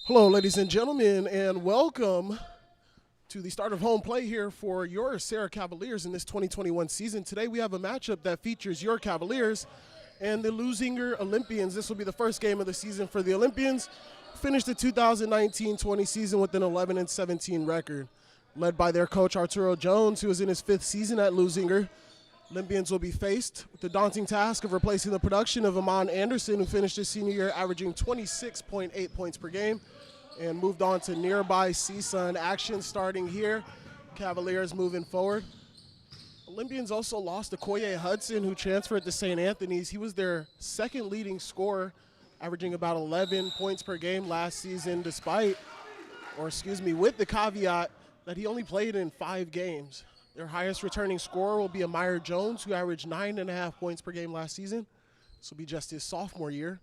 Hello, ladies and gentlemen, and welcome to the start of home play here for your Serra Cavaliers in this 2021 season. Today we have a matchup that features your Cavaliers and the Leuzinger Olympians. This will be the first game of the season for the Olympians. Finished the 2019-20 season with an 11-17 record. Led by their coach Arturo Jones, who is in his fifth season at Leuzinger. Olympians will be faced with the daunting task of replacing the production of Amon Anderson, who finished his senior year averaging 26.8 points per game and moved on to nearby CSUN. Action starting here. Cavaliers moving forward. Olympians also lost Okoye Hudson, who transferred to St. Anthony's. He was their second leading scorer, averaging about 11 points per game last season, with the caveat that he only played in 5 games. Their highest returning scorer will be Amir Jones, who averaged 9.5 points per game last season. This will be just his sophomore year.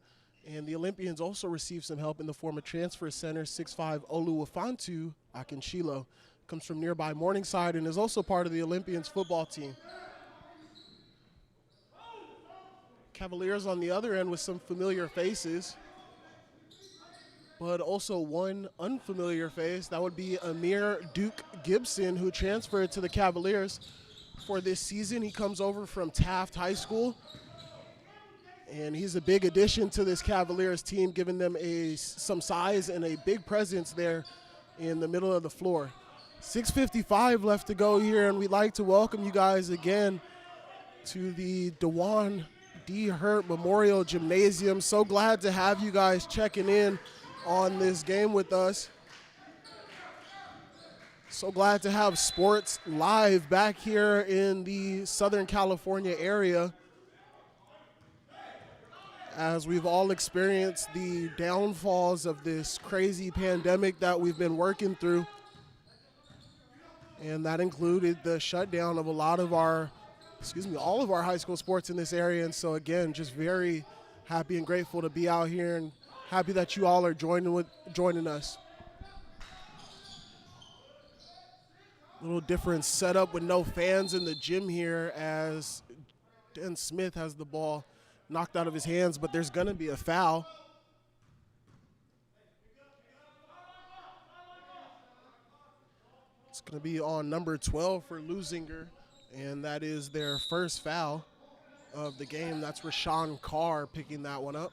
And the Olympians also received some help in the form of transfer center 6'5" Oluwafantu Akinshilo. Comes from nearby Morningside and is also part of the Olympians football team. Cavaliers on the other end with some familiar faces, but also one unfamiliar face. That would be Amir Duke Gibson, who transferred to the Cavaliers for this season. He comes over from Taft High School, and he's a big addition to this Cavaliers team, giving them some size and a big presence there in the middle of the floor. 6:55 left to go here, and we'd like to welcome you guys again to the Dewan D. Hurt Memorial Gymnasium. So glad to have you guys checking in on this game with us. So glad to have sports live back here in the Southern California area, as we've all experienced the downfalls of this crazy pandemic that we've been working through. And that included the shutdown of all of our high school sports in this area. And so again, just very happy and grateful to be out here, and happy that you all are joining us. A little different setup with no fans in the gym here, as Dan Smith has the ball knocked out of his hands, but there's going to be a foul. It's going to be on number 12 for Leuzinger, and that is their first foul of the game. That's Rashawn Carr picking that one up.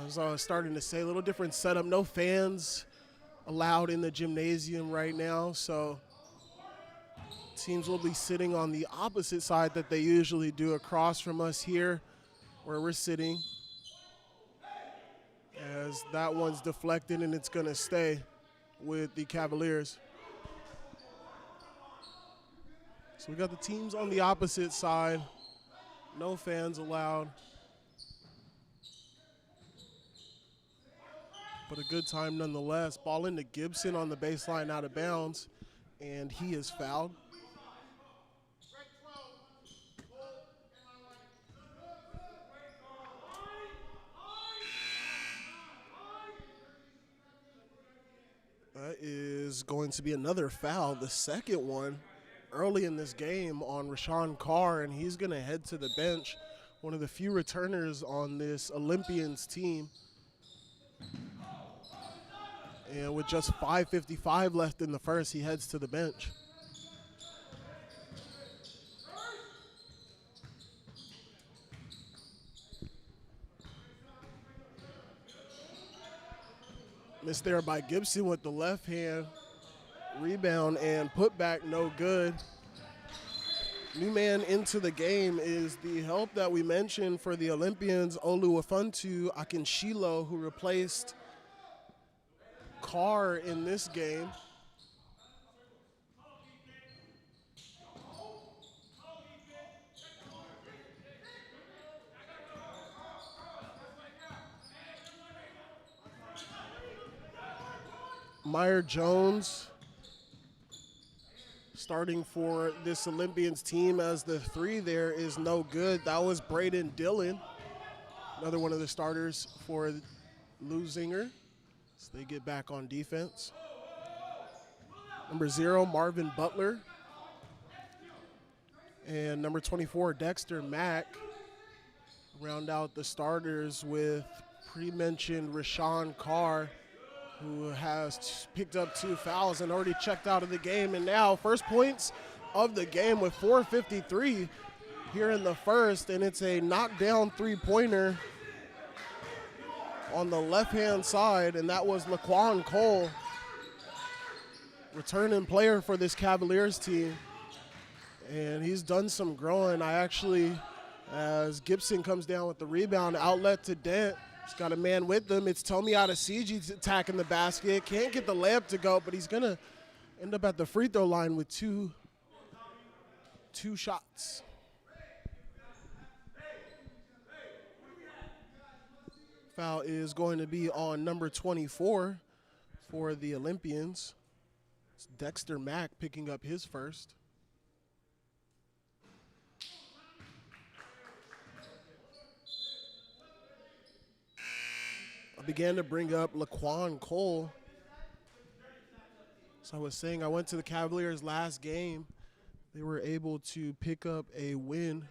As I was starting to say, a little different setup. No fans allowed in the gymnasium right now, so teams will be sitting on the opposite side that they usually do, across from us here where we're sitting, as that one's deflected and it's going to stay with the Cavaliers. So we got the teams on the opposite side. No fans allowed. But a good time nonetheless. Ball into Gibson on the baseline, out of bounds, and he is fouled. That is going to be another foul, the second one early in this game on Rashawn Carr, and he's going to head to the bench. One of the few returners on this Olympians team. And with just 5:55 left in the first, he heads to the bench. Missed there by Gibson with the left hand. Rebound and putback, no good. New man into the game is the help that we mentioned for the Olympians, Oluwafantu Akinshilo, who replaced Carr in this game. Amir Jones starting for this Olympians team, as the three there is no good. That was Braden Dillon, another one of the starters for Leuzinger. So they get back on defense. Number 0, Marvin Butler. And number 24, Dexter Mack, round out the starters with pre-mentioned Rashawn Carr, who has picked up 2 fouls and already checked out of the game. And now first points of the game with 4:53 here in the first, and it's a knockdown three-pointer on the left-hand side, and that was Laquan Cole, returning player for this Cavaliers team. And he's done some growing. As Gibson comes down with the rebound, outlet to Dent. He's got a man with him. It's Tomi Adesiji attacking the basket. Can't get the layup to go, but he's going to end up at the free throw line with two shots. Foul is going to be on number 24 for the Olympians. It's Dexter Mack picking up his first. I began to bring up Laquan Cole. So I was saying, I went to the Cavaliers' last game. They were able to pick up a win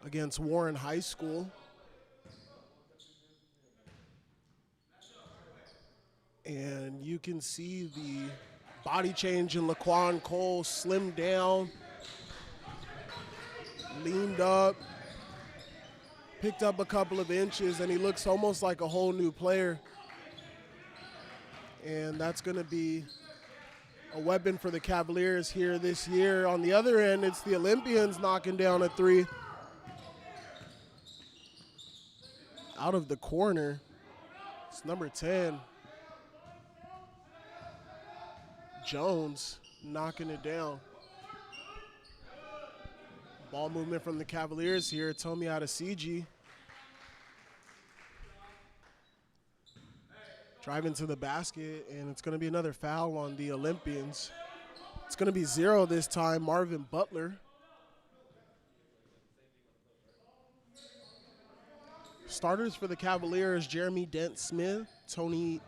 against Warren High School. And you can see the body change in Laquan Cole, slimmed down, leaned up, picked up a couple of inches, and he looks almost like a whole new player. And that's going to be a weapon for the Cavaliers here this year. On the other end, it's the Olympians knocking down a three. Out of the corner, it's number 10. Jones knocking it down. Ball movement from the Cavaliers here. Tomi Adesiji driving to the basket, and it's going to be another foul on the Olympians. It's going to be 0 this time. Marvin Butler. Starters for the Cavaliers: Jeremy Dent-Smith, Tommy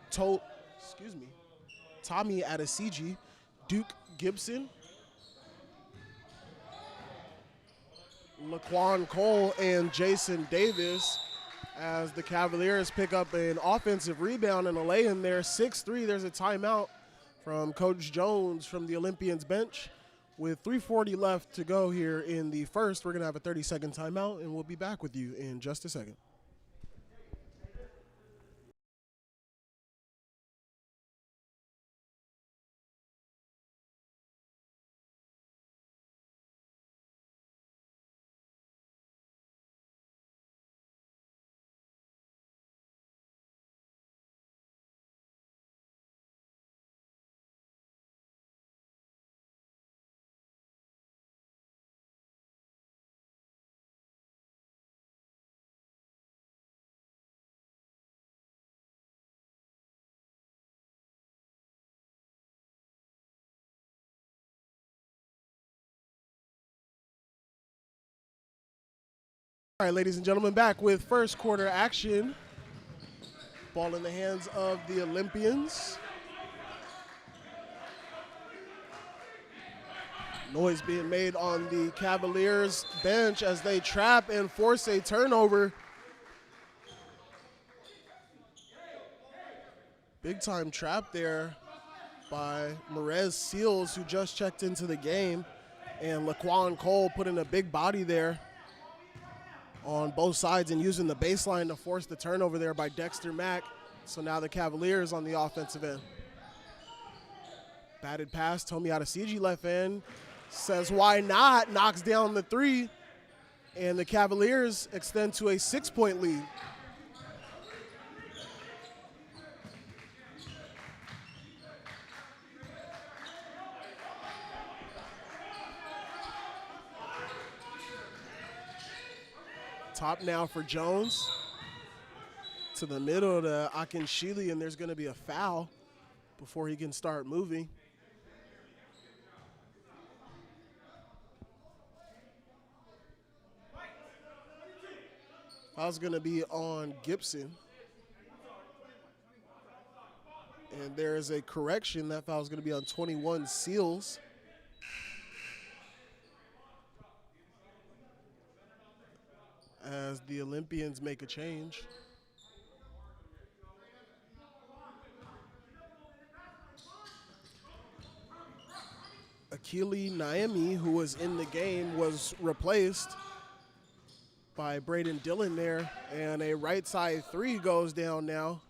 Adesiji, Duke Gibson, Laquan Cole, and Jason Davis, as the Cavaliers pick up an offensive rebound and a lay-in there. 6-3, there's a timeout from Coach Jones from the Olympians bench. With 3:40 left to go here in the first, we're going to have a 30-second timeout, and we'll be back with you in just a second. All right, ladies and gentlemen, back with first quarter action. Ball in the hands of the Olympians. Noise being made on the Cavaliers bench as they trap and force a turnover. Big time trap there by Merez Seals, who just checked into the game. And Laquan Cole putting a big body there on both sides and using the baseline to force the turnover there by Dexter Mack. So now the Cavaliers on the offensive end. Batted pass, Tomi Adesiji left end, says why not, knocks down the three, and the Cavaliers extend to a 6-point lead. Top now for Jones. To the middle to Akinshili, and there's going to be a foul before he can start moving. Foul's going to be on Gibson. And there is a correction. That foul's going to be on 21, Seals. as the Olympians make a change. Akili Naemi, who was in the game, was replaced by Braden Dillon there, and a right side three goes down now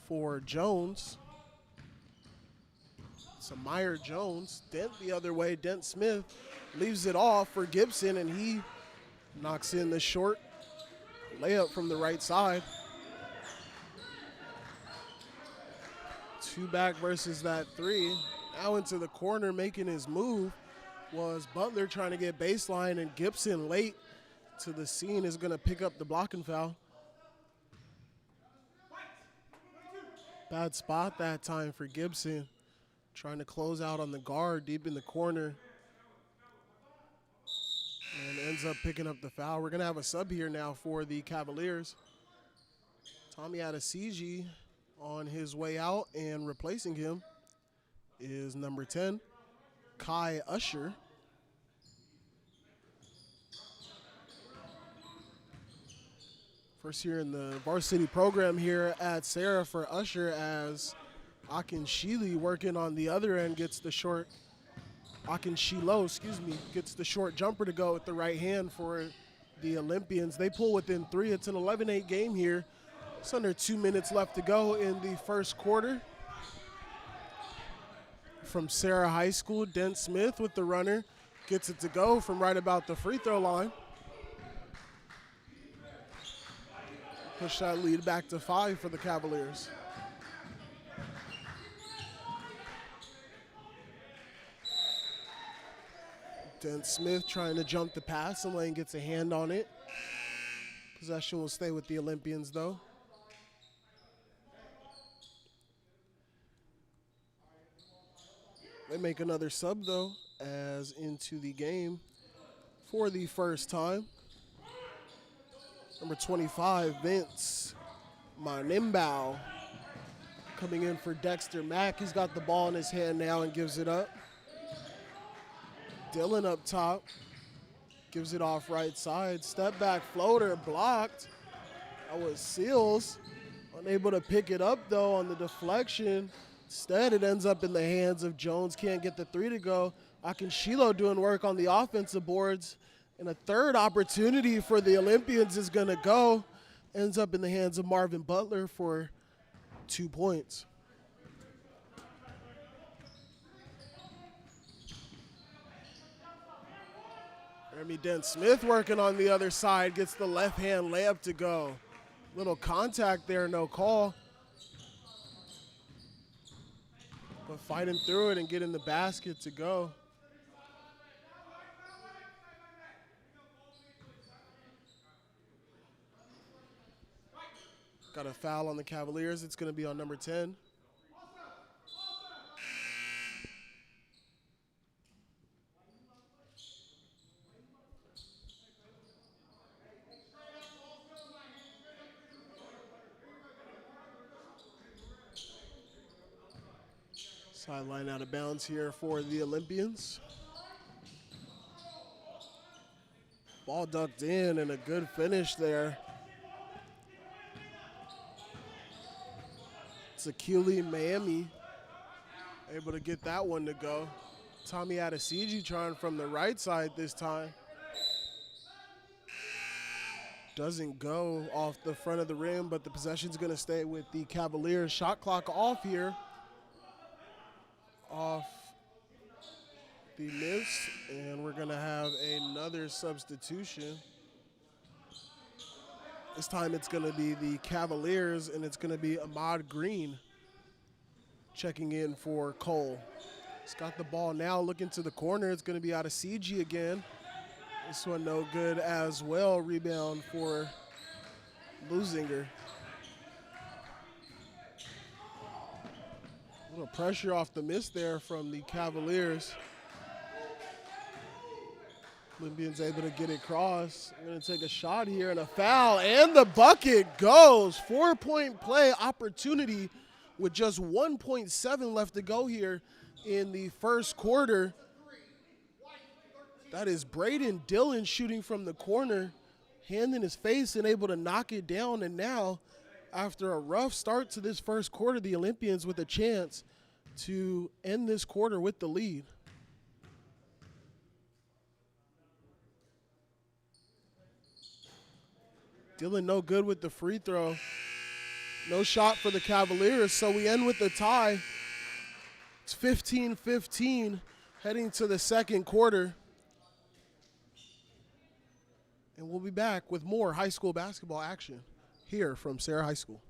for Jones. So Meyer Jones, Dent the other way, Dent Smith leaves it off for Gibson, and he knocks in the short layup from the right side. 2 back versus that 3. Now into the corner making his move was Butler trying to get baseline, and Gibson late to the scene is going to pick up the blocking foul. Bad spot that time for Gibson, trying to close out on the guard deep in the corner, and ends up picking up the foul. We're going to have a sub here now for the Cavaliers. Tommy Adesiji on his way out, and replacing him is number 10, Kai Usher. First year in the varsity program here at Serra for Usher, as Akinshilo working on the other end gets the short, Akinshilo, gets the short jumper to go with the right hand for the Olympians. They pull within 3. It's an 11-8 game here. It's under 2 minutes left to go in the first quarter. From Serra High School, Dent Smith with the runner, gets it to go from right about the free throw line. Push that lead back to 5 for the Cavaliers. Dent Smith trying to jump the pass, and Lane gets a hand on it. Possession will stay with the Olympians though. They make another sub though, as into the game for the first time. Number 25, Vince Manimbao, coming in for Dexter Mack. He's got the ball in his hand now and gives it up. Dillon up top, gives it off right side. Step back floater blocked. That was Seals. Unable to pick it up though on the deflection. Instead, it ends up in the hands of Jones. Can't get the 3 to go. Akinshilo doing work on the offensive boards. And a third opportunity for the Olympians is going to go. Ends up in the hands of Marvin Butler for 2 points. Jeremy Dent Smith working on the other side, gets the left hand layup to go. Little contact there, no call. But fighting through it and getting the basket to go. Got a foul on the Cavaliers. It's going to be on number 10. Sideline out of bounds here for the Olympians. Ball ducked in, and a good finish there. It's Akili Miami able to get that one to go. Tommy Adesiji trying from the right side this time. Doesn't go off the front of the rim, but the possession's going to stay with the Cavaliers. Shot clock off here. Off the miss, and we're going to have another substitution. This time it's going to be the Cavaliers, and it's going to be Ahmad Green checking in for Cole. He's got the ball now, looking to the corner. It's going to be out of CG again. This one no good as well. Rebound for Leuzinger. A little pressure off the miss there from the Cavaliers. Olympians able to get it across. I'm going to take a shot here and a foul, and the bucket goes. 4-point play opportunity with just 1.7 left to go here in the first quarter. That is Braden Dillon shooting from the corner hand in his face and able to knock it down. And now, after a rough start to this first quarter, the Olympians with a chance to end this quarter with the lead. Dillon no good with the free throw. No shot for the Cavaliers, so we end with the tie. It's 15-15 heading to the second quarter. And we'll be back with more high school basketball action here from Serra High School.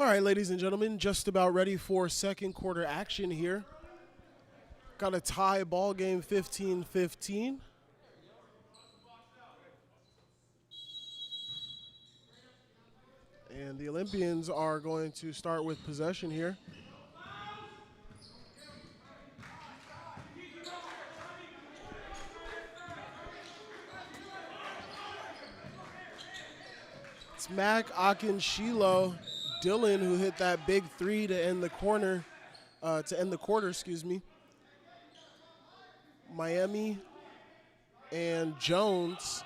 All right, ladies and gentlemen, just about ready for second quarter action here. Got a tie ball game, 15-15. And the Olympians are going to start with possession here. It's Mac, Akinshilo, Dillon who hit that big three to end the quarter, excuse me. Miami and Jones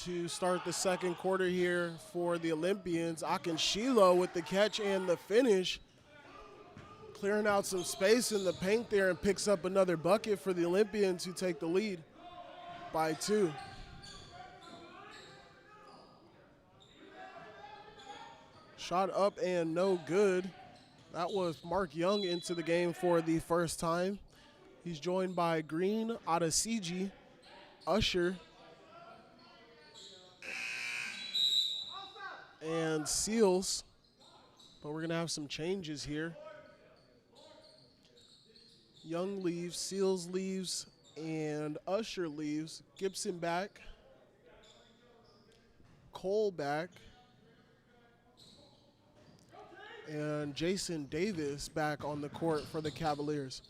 to start the second quarter here for the Olympians. Akinshilo with the catch and the finish, clearing out some space in the paint there and picks up another bucket for the Olympians who take the lead by 2. Shot up and no good. That was Mark Young into the game for the first time. He's joined by Green, Adesiji, Usher, and Seals. But we're going to have some changes here. Young leaves, Seals leaves, and Usher leaves. Gibson back. Cole back. And Jason Davis back on the court for the Cavaliers.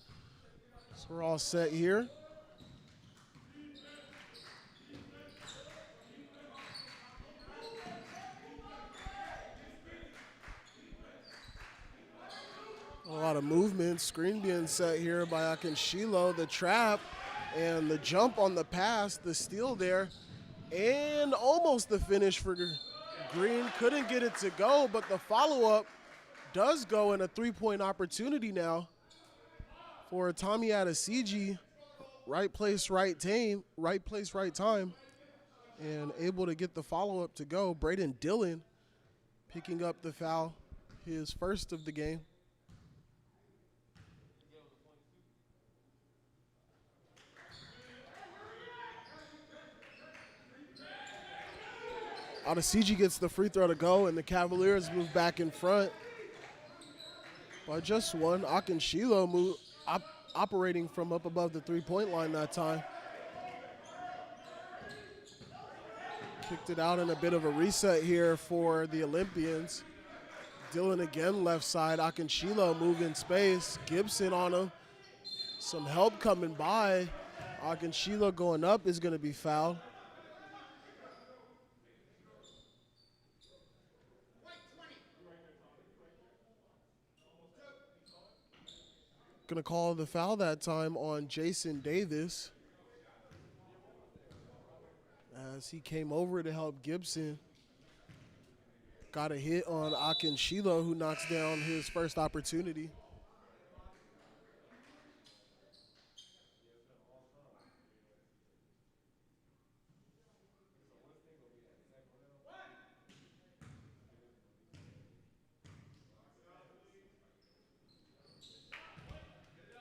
So we're all set here. A lot of movement. Screen being set here by Akinshilo. The trap and the jump on the pass, the steal there, and almost the finish for Green. Couldn't get it to go, but the follow-up does go in a three-point opportunity now for Tommy Adesiji. Right place, right time, and able to get the follow-up to go. Braden Dillon picking up the foul, his first of the game. Adesiji gets the free throw to go, and the Cavaliers move back in front by just one. Akinshilo operating from up above the three-point line that time. Kicked it out in a bit of a reset here for the Olympians. Dillon again left side. Akinshilo moving space. Gibson on him. Some help coming by. Akinshilo going up is going to be fouled. Gonna call the foul that time on Jason Davis as he came over to help Gibson. Got a hit on Akin Shilo, who knocks down his first opportunity.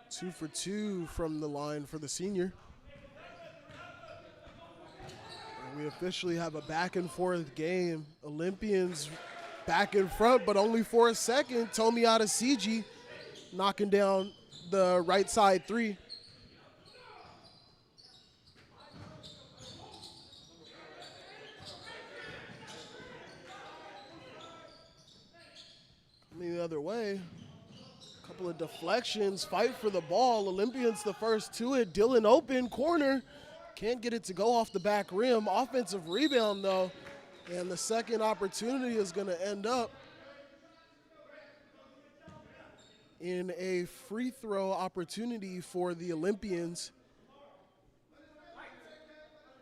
Two for two from the line for the senior. And we officially have a back and forth game. Olympians back in front, but only for a second. Tomi Adesiji knocking down the right side three. Coming the other way. Couple of deflections, fight for the ball. Olympians the first to it. Dylan open, corner. Can't get it to go off the back rim. Offensive rebound though. And the second opportunity is going to end up in a free throw opportunity for the Olympians.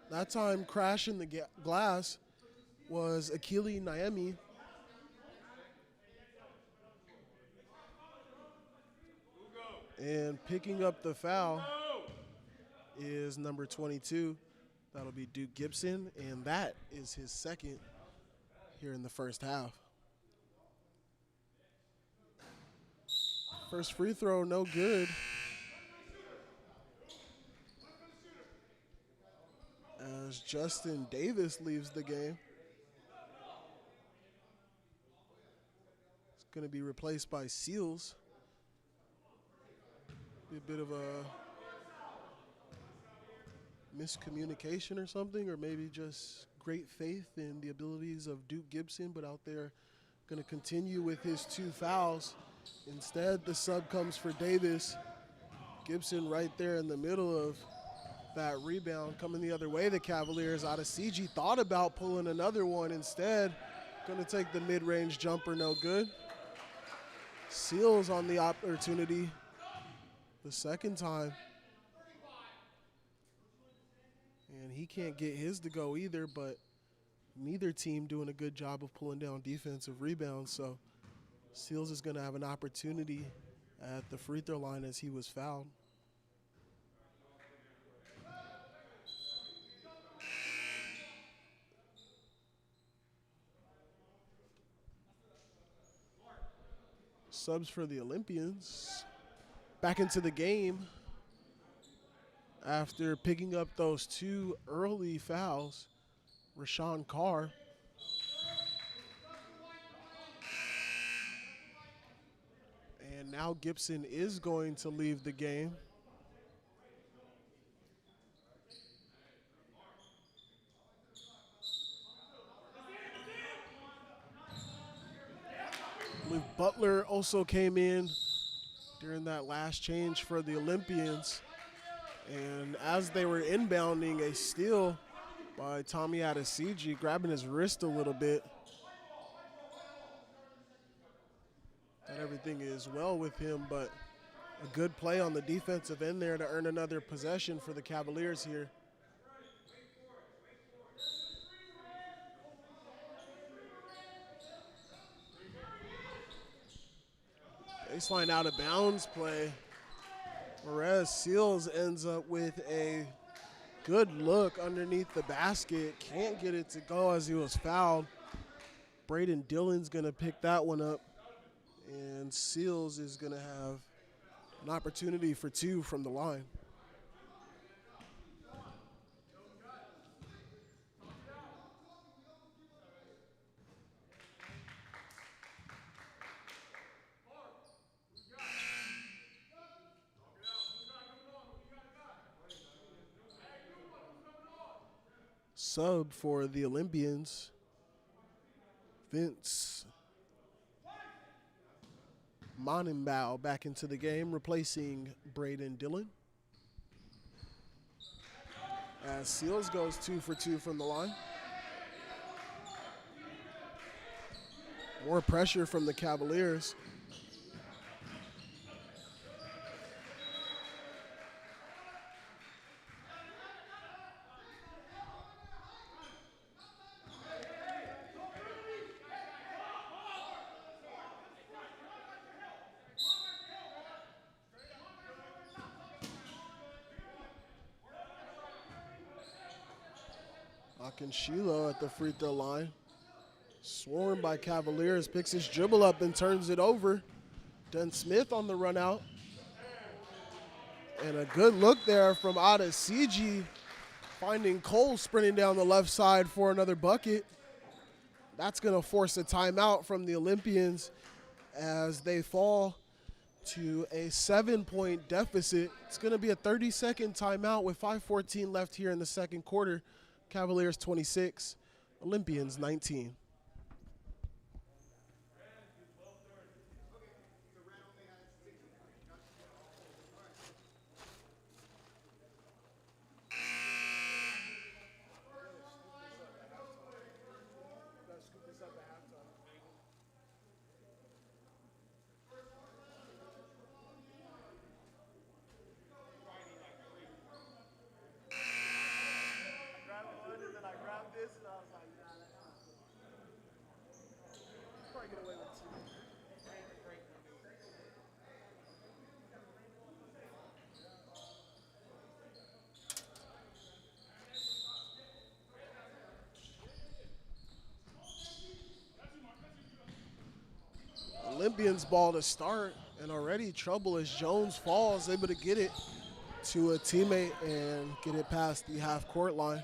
That time crashing the glass was Akili Naemi. And picking up the foul is number 22. That'll be Duke Gibson, and that is his second here in the first half. First free throw, no good. As Justin Davis leaves the game. It's going to be replaced by Seals. Be a bit of a miscommunication or something, or maybe just great faith in the abilities of Duke Gibson, but out there going to continue with his two fouls. Instead, the sub comes for Davis. Gibson right there in the middle of that rebound. Coming the other way, the Cavaliers. Adesiji thought about pulling another one. Instead, going to take the mid-range jumper, no good. Seals on the opportunity the second time. And he can't get his to go either, but neither team doing a good job of pulling down defensive rebounds. So Seals is going to have an opportunity at the free throw line as he was fouled. Subs for the Olympians. Back into the game after picking up those two early fouls. Rashawn Carr. And now Gibson is going to leave the game. Luke Butler also came in during that last change for the Olympians. And as they were inbounding, a steal by Tomi Adesiji, grabbing his wrist a little bit. That everything is well with him, but a good play on the defensive end there to earn another possession for the Cavaliers here. Baseline out of bounds play. Whereas Seals ends up with a good look underneath the basket. Can't get it to go as he was fouled. Braden Dillon's going to pick that one up. And Seals is going to have an opportunity for two from the line. Sub for the Olympians, Vince Monenbaugh back into the game, replacing Braden Dillon. As Seals goes 2 for 2 from the line. More pressure from the Cavaliers. Akinshilo at the free throw line. Swarmed by Cavaliers, picks his dribble up and turns it over. Dent Smith on the run out. And a good look there from Adesiji, finding Cole sprinting down the left side for another bucket. That's going to force a timeout from the Olympians as they fall to a 7-point deficit. It's going to be a 30-second timeout with 5:14 left here in the second quarter. Cavaliers 26, Olympians 19. Olympians ball to start, and already trouble as Jones falls, able to get it to a teammate and get it past the half-court line.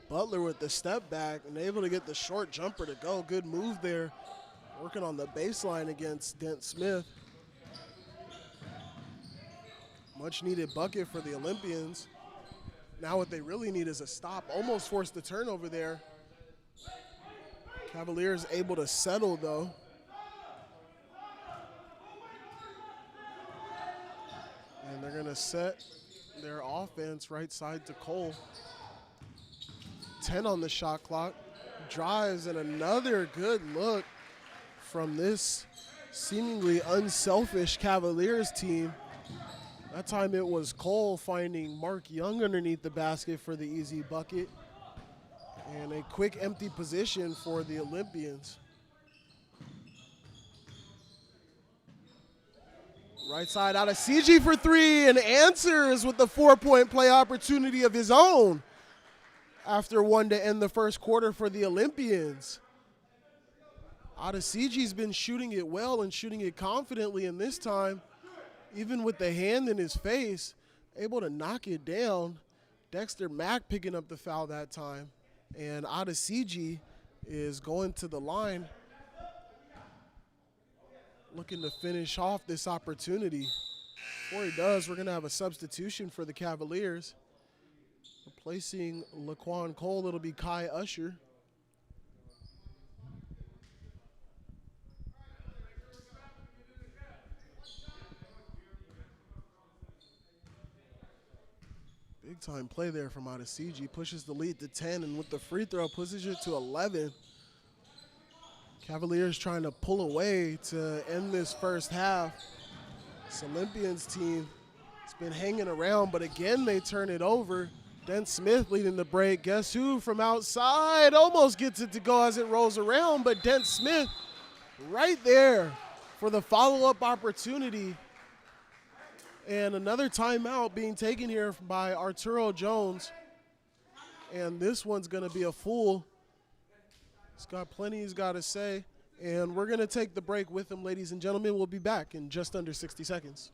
Butler with the step back and able to get the short jumper to go. Good move there, working on the baseline against Dent Smith. Much needed bucket for the Olympians. Now what they really need is a stop. Almost forced the turnover there. Cavaliers able to settle though. And they're gonna set their offense right side to Cole. 10 on the shot clock. Drives, and another good look from this seemingly unselfish Cavaliers team. That time it was Cole finding Mark Young underneath the basket for the easy bucket. And a quick empty position for the Olympians. Right side out of CG for three, and answers with the 4-point play opportunity of his own after one to end the first quarter for the Olympians. Adesiji's been shooting it well and shooting it confidently, and this time, even with the hand in his face, able to knock it down. Dexter Mack picking up the foul that time, and Adesiji is going to the line, looking to finish off this opportunity. Before he does, we're going to have a substitution for the Cavaliers. Replacing Laquan Cole, it'll be Kai Usher. Big time play there from Adesiji. Pushes the lead to 10, and with the free throw, pushes it to 11. Cavaliers trying to pull away to end this first half. This Olympians team has been hanging around, but again they turn it over. Dent Smith leading the break. Guess who from outside almost gets it to go as it rolls around, but Dent Smith right there for the follow-up opportunity. And another timeout being taken here by Arturo Jones. And this one's going to be a full. He's got plenty he's got to say. And we're going to take the break with him, ladies and gentlemen. We'll be back in just under 60 seconds.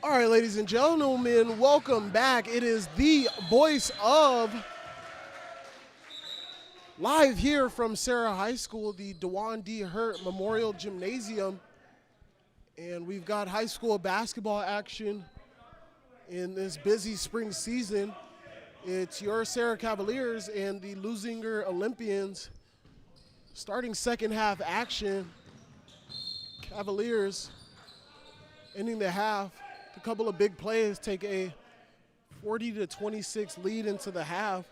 All right, ladies and gentlemen, welcome back. It is the voice of live here from Serra High School, the Dewan D. Hurt Memorial Gymnasium. And we've got high school basketball action in this busy spring season. It's your Serra Cavaliers and the Leuzinger Olympians starting second half action. Cavaliers ending the half. A couple of big plays take a 40-26 lead into the half.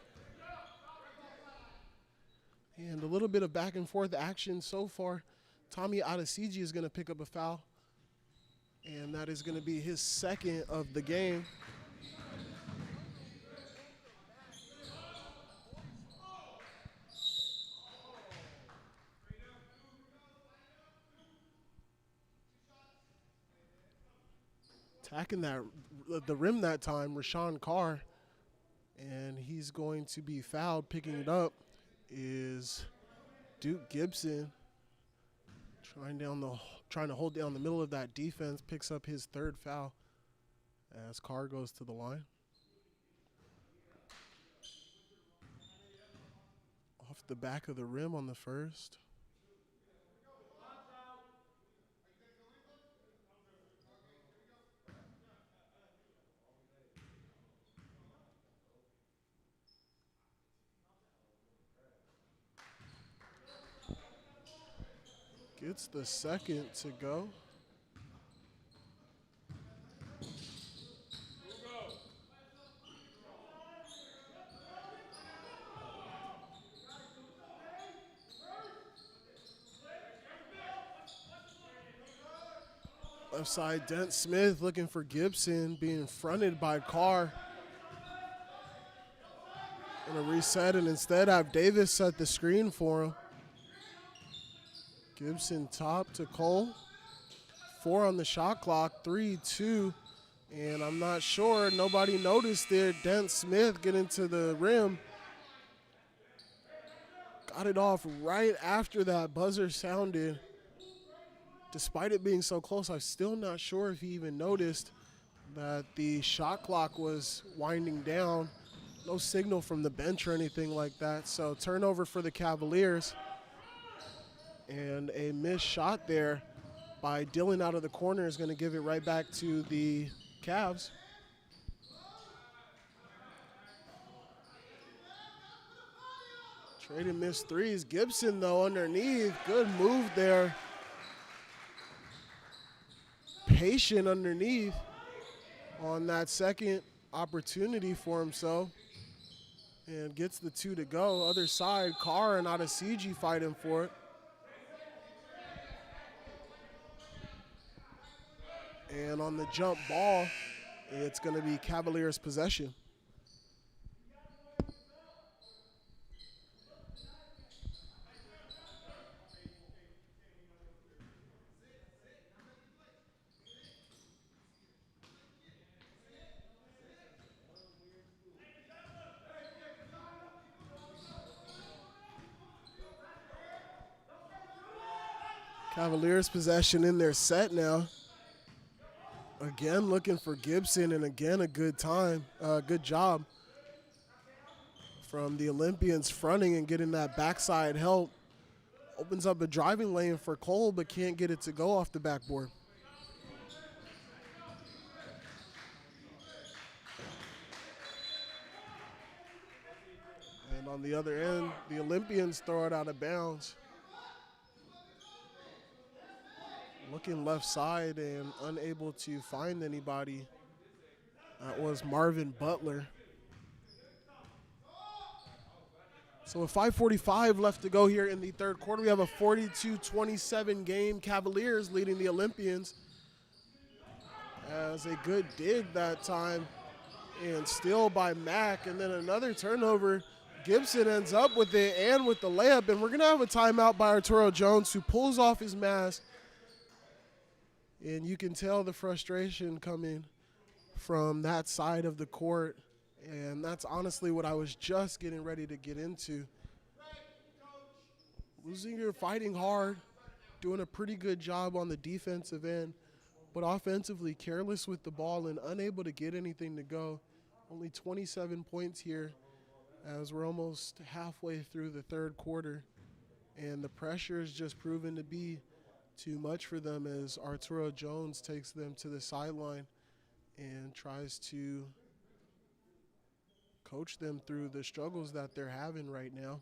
And a little bit of back and forth action so far. Tommy Adesiji is going to pick up a foul. And that is going to be his second of the game. Attacking the rim that time, Rashawn Carr. And he's going to be fouled. Picking it up is Duke Gibson. Trying to hold down the middle of that defense. Picks up his third foul as Carr goes to the line. Off the back of the rim on the first. Gets the second to go. Left side, Dent Smith looking for Gibson, being fronted by Carr. Gonna reset and instead have Davis set the screen for him. Gibson top to Cole. 4 on the shot clock, 3-2. And I'm not sure, nobody noticed there. Dent Smith getting to the rim. Got it off right after that buzzer sounded. Despite it being so close, I'm still not sure if he even noticed that the shot clock was winding down. No signal from the bench or anything like that. So turnover for the Cavaliers. And a missed shot there by Dillon out of the corner is going to give it right back to the Cavs. Trading missed threes. Gibson, though, underneath. Good move there. Patient underneath on that second opportunity for himself. And gets the 2 to go. Other side, Carr and Adesiji fighting for it. And on the jump ball, it's going to be Cavaliers possession. Cavaliers possession in their set now. Again, looking for Gibson, and again, a good job from the Olympians fronting and getting that backside help. Opens up a driving lane for Cole, but can't get it to go off the backboard. And on the other end, the Olympians throw it out of bounds. Looking left side and unable to find anybody. That was Marvin Butler. So with 5:45 left to go here in the third quarter, we have a 42-27 game. Cavaliers leading the Olympians. As a good dig that time and steal by Mack, and then another turnover. Gibson ends up with it and with the layup, and we're going to have a timeout by Arturo Jones, who pulls off his mask. And you can tell the frustration coming from that side of the court. And that's honestly what I was just getting ready to get into. Leuzinger fighting hard, doing a pretty good job on the defensive end. but offensively careless with the ball and unable to get anything to go. Only 27 points here as we're almost halfway through the third quarter, and the pressure is just proven to be too much for them as Arturo Jones takes them to the sideline and tries to coach them through the struggles that they're having right now.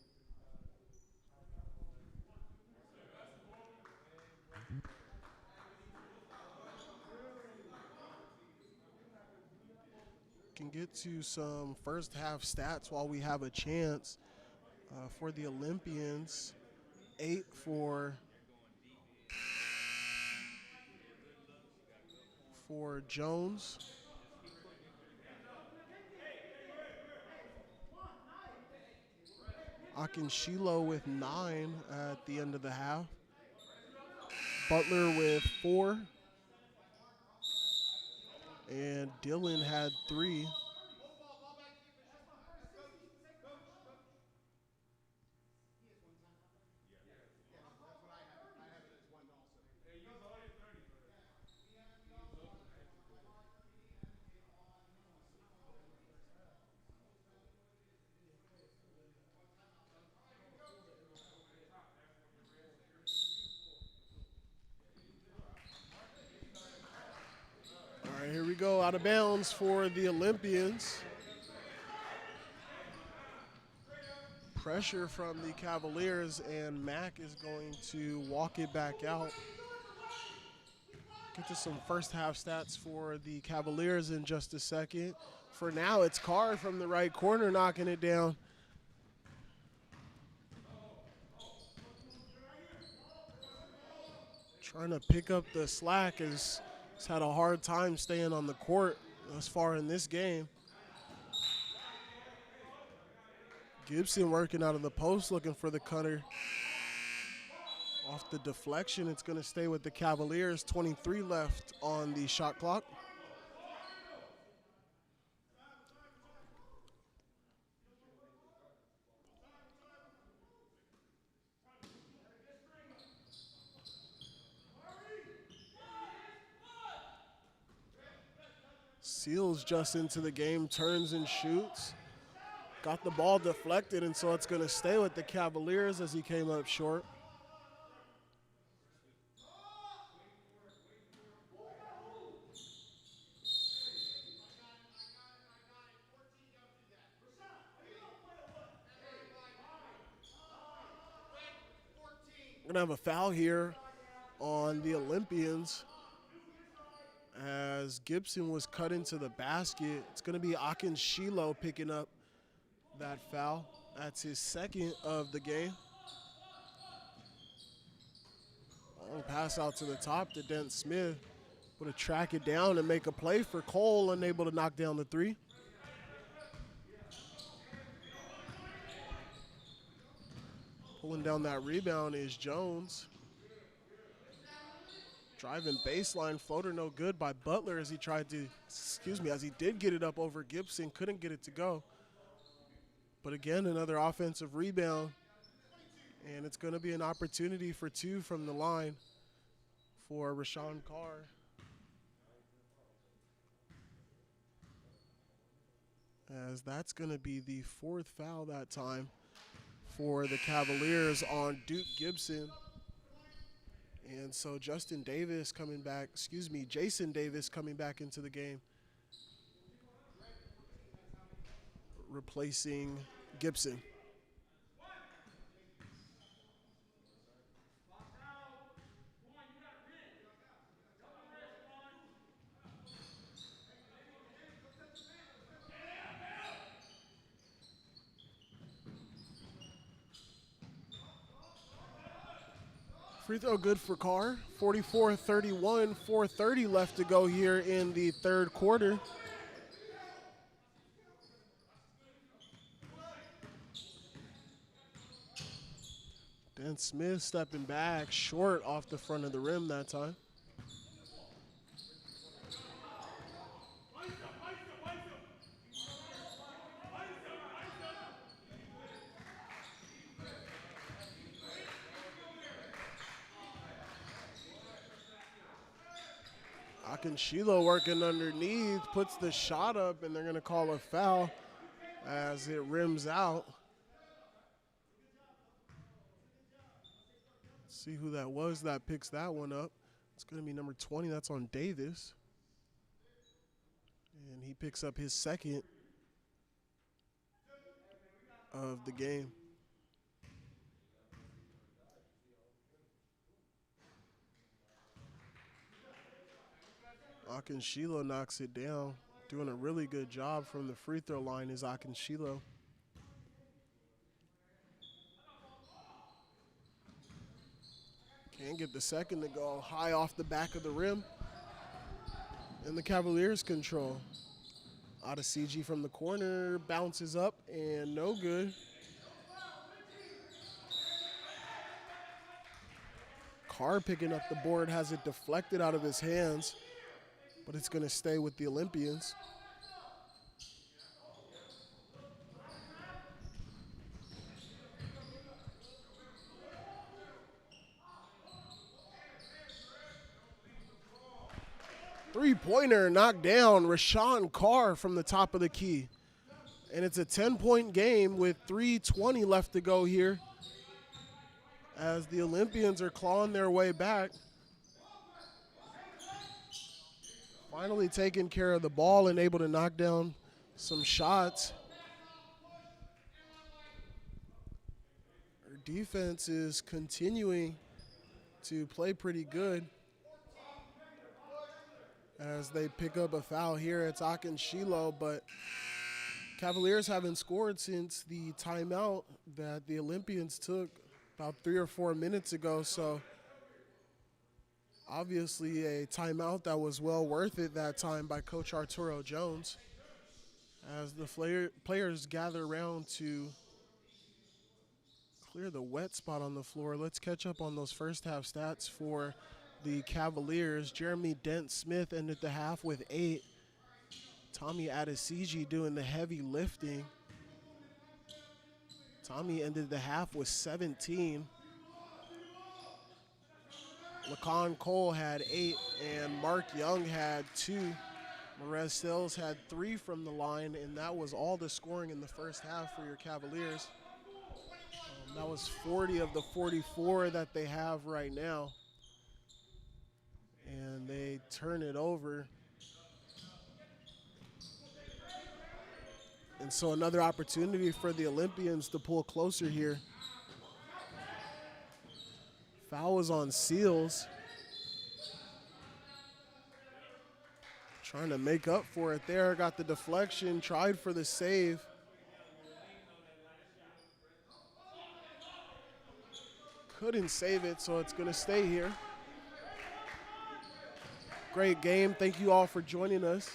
Can get to some first half stats while we have a chance. For the Olympians, 8 for Jones. Akinshilo with 9 at the end of the half. Butler with 4. And Dylan had 3. All right, here we go, out of bounds for the Olympians. Pressure from the Cavaliers, and Mack is going to walk it back out. Get to some first half stats for the Cavaliers in just a second. For now, it's Carr from the right corner knocking it down. Trying to pick up the slack, as he's had a hard time staying on the court thus far in this game. Gibson working out of the post, looking for the cutter. Off the deflection, it's going to stay with the Cavaliers. 23 left on the shot clock. Seals just into the game, turns and shoots. Got the ball deflected, and so it's going to stay with the Cavaliers as he came up short. We're going to have a foul here on the Olympians as Gibson was cut into the basket. It's going to be Akinshilo picking up that foul. That's his second of the game. Long pass out to the top to Dent Smith. Able to track it down and make a play for Cole, unable to knock down the 3. Pulling down that rebound is Jones. Driving baseline floater, no good by Butler as he tried to, as he did get it up over Gibson, couldn't get it to go. But again, another offensive rebound, and it's going to be an opportunity for 2 from the line for Rashawn Carr. As that's going to be the 4th foul that time for the Cavaliers on Duke Gibson. And so Jason Davis coming back into the game, replacing Gibson. Free throw good for Carr. 44-31, 4:30 left to go here in the third quarter. Dent Smith stepping back, short off the front of the rim that time. Akinshilo working underneath, puts the shot up, and they're going to call a foul as it rims out. Let's see who that was that picks that one up. It's going to be number 20. That's on Davis. And he picks up his second of the game. Akinshilo knocks it down. Doing a really good job from the free throw line is Akinshilo. Can't get the second to go. High off the back of the rim. And the Cavaliers control. Adesiji from the corner bounces up and no good. Carr picking up the board, has it deflected out of his hands, but it's going to stay with the Olympians. Three-pointer knocked down. Rashawn Carr from the top of the key. And it's a 10-point game with 3:20 left to go here as the Olympians are clawing their way back. Finally taking care of the ball and able to knock down some shots. Our defense is continuing to play pretty good. As they pick up a foul here, it's Akinshilo, but Cavaliers haven't scored since the timeout that the Olympians took about 3 or 4 minutes ago. So obviously a timeout that was well worth it that time by Coach Arturo Jones. As the players gather around to clear the wet spot on the floor, let's catch up on those first half stats for the Cavaliers. Jeremy Dent-Smith ended the half with 8. Tommy Adesiji doing the heavy lifting. Tommy ended the half with 17. LaCon Cole had 8, and Mark Young had 2. Marez Sills had 3 from the line, and that was all the scoring in the first half for your Cavaliers. That was 40 of the 44 that they have right now. And they turn it over. And so another opportunity for the Olympians to pull closer here. Foul was on Seals. Trying to make up for it there. Got the deflection, tried for the save. Couldn't save it, so it's going to stay here. Great game. Thank you all for joining us.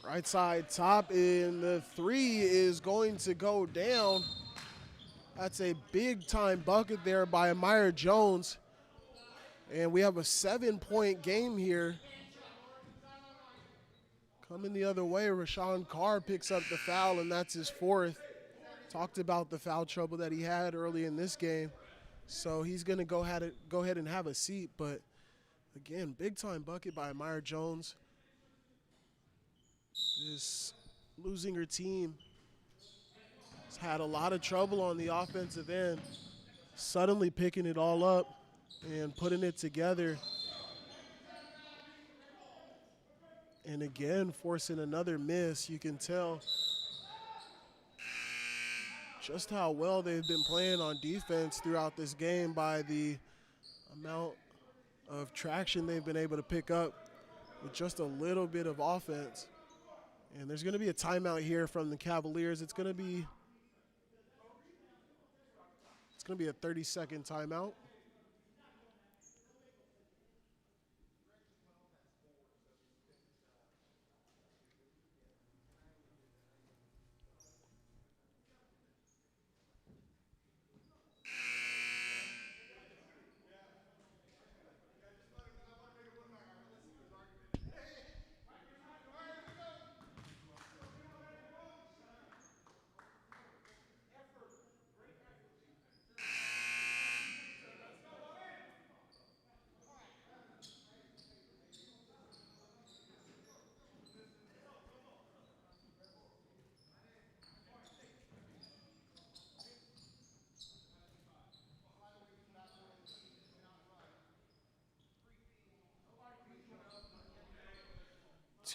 Right side top, and the 3 is going to go down. That's a big-time bucket there by Amir Jones. And we have a 7-point game here. Coming the other way, Rashawn Carr picks up the foul, and that's his 4th. Talked about the foul trouble that he had early in this game. So he's going to go ahead and have a seat. But, again, big-time bucket by Amir Jones. This Leuzinger team has had a lot of trouble on the offensive end. Suddenly picking it all up and putting it together. And again, forcing another miss. You can tell just how well they've been playing on defense throughout this game by the amount of traction they've been able to pick up with just a little bit of offense. And there's going to be a timeout here from the Cavaliers. It's going to be a 30-second timeout.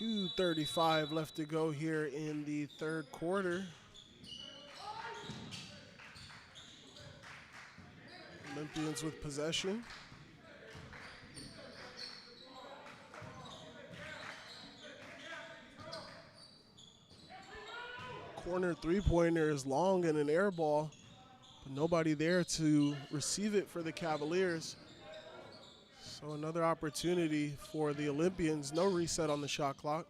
2:35 left to go here in the third quarter. Olympians with possession. Corner three-pointer is long and an air ball, but nobody there to receive it for the Cavaliers. So another opportunity for the Olympians. No reset on the shot clock.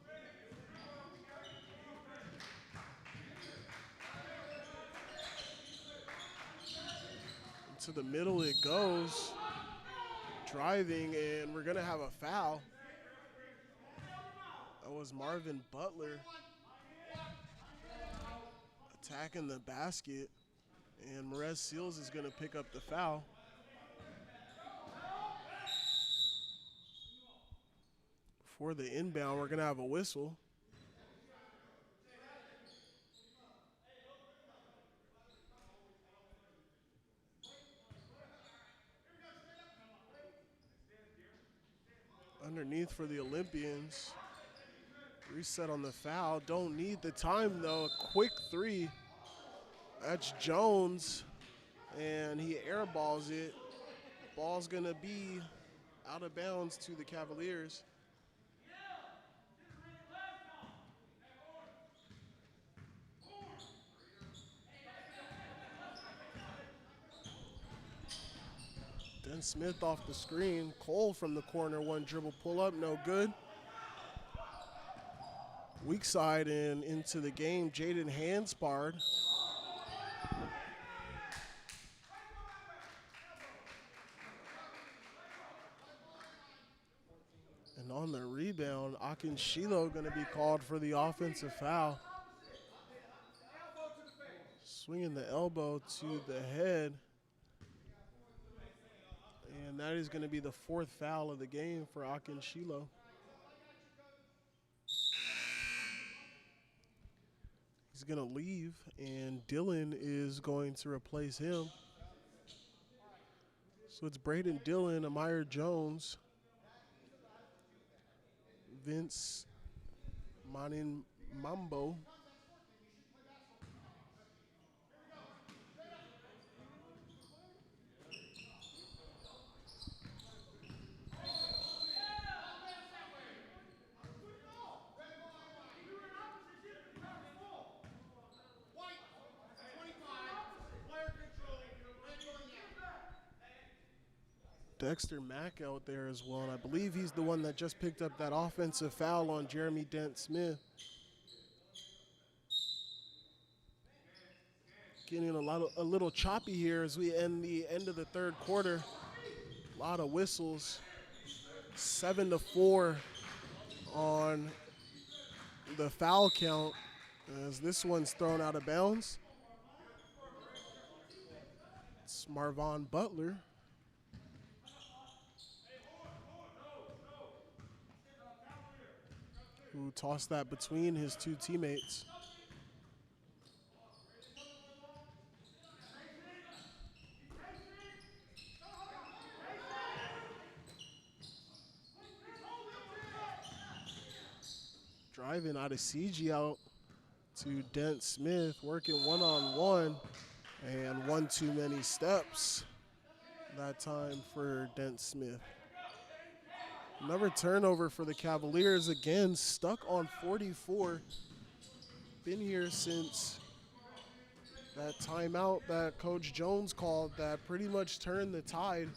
Into the middle it goes. Driving, and we're gonna have a foul. That was Marvin Butler attacking the basket, and Marez Seals is gonna pick up the foul. For the inbound, we're gonna have a whistle. Underneath for the Olympians. Reset on the foul. Don't need the time though. A quick three. That's Jones, and he airballs it. Ball's gonna be out of bounds to the Cavaliers. Den Smith off the screen. Cole from the corner, one dribble pull up, no good. Weak side and into the game, Jaden Hanspard. And on the rebound, Akin Shilo gonna be called for the offensive foul. Swinging the elbow to the head. And that is going to be the fourth foul of the game for Akin Shilo. He's going to leave, and Dillon is going to replace him. So it's Braden Dillon, Amir Jones, Vince Manin Mambo. Dexter Mack out there as well, and I believe he's the one that just picked up that offensive foul on Jeremy Dent Smith. Getting a little choppy here as we end the end of the third quarter. A lot of whistles. 7-4 on the foul count as this one's thrown out of bounds. It's Marvon Butler. Who tossed that between his two teammates. Driving out of CG out to Dent Smith, working one-on-one, and one too many steps that time for Dent Smith. Another turnover for the Cavaliers, again, stuck on 44. Been here since that timeout that Coach Jones called that pretty much turned the tide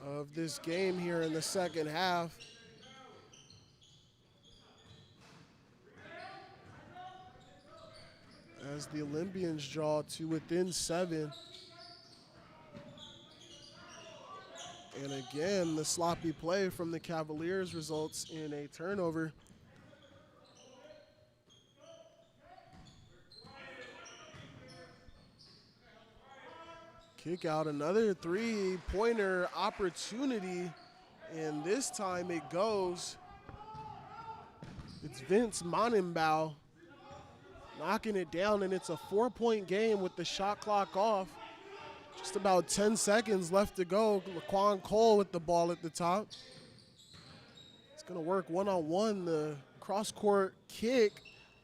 of this game here in the second half. As the Olympians draw to within 7. And again, the sloppy play from the Cavaliers results in a turnover. Kick out, another three-pointer opportunity, and this time it goes. It's Vince Monenbaugh knocking it down, and it's a 4-point game with the shot clock off. Just about 10 seconds left to go. Laquan Cole with the ball at the top. It's going to work one-on-one. The cross-court kick.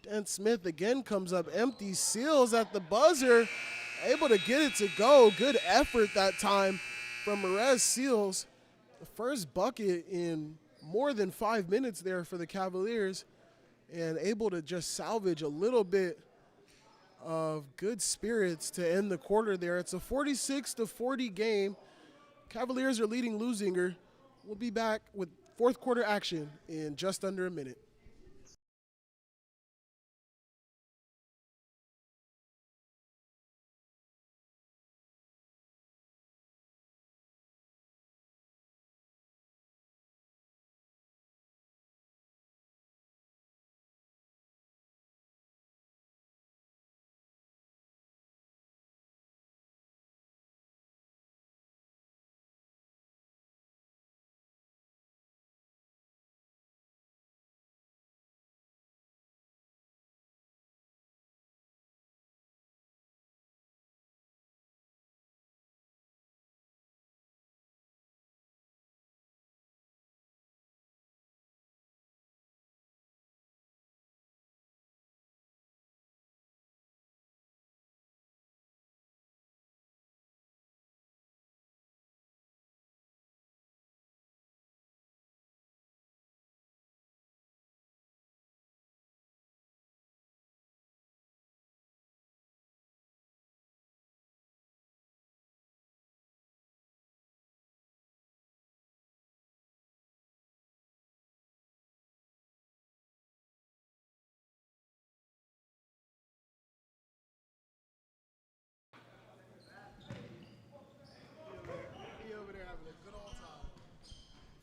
Dan Smith again comes up empty. Seals at the buzzer. Able to get it to go. Good effort that time from Merez Seals. The first bucket in more than 5 minutes there for the Cavaliers. And able to just salvage a little bit of good spirits to end the quarter there. It's a 46-40 game. Cavaliers are leading Leuzinger. We'll be back with fourth quarter action in just under a minute.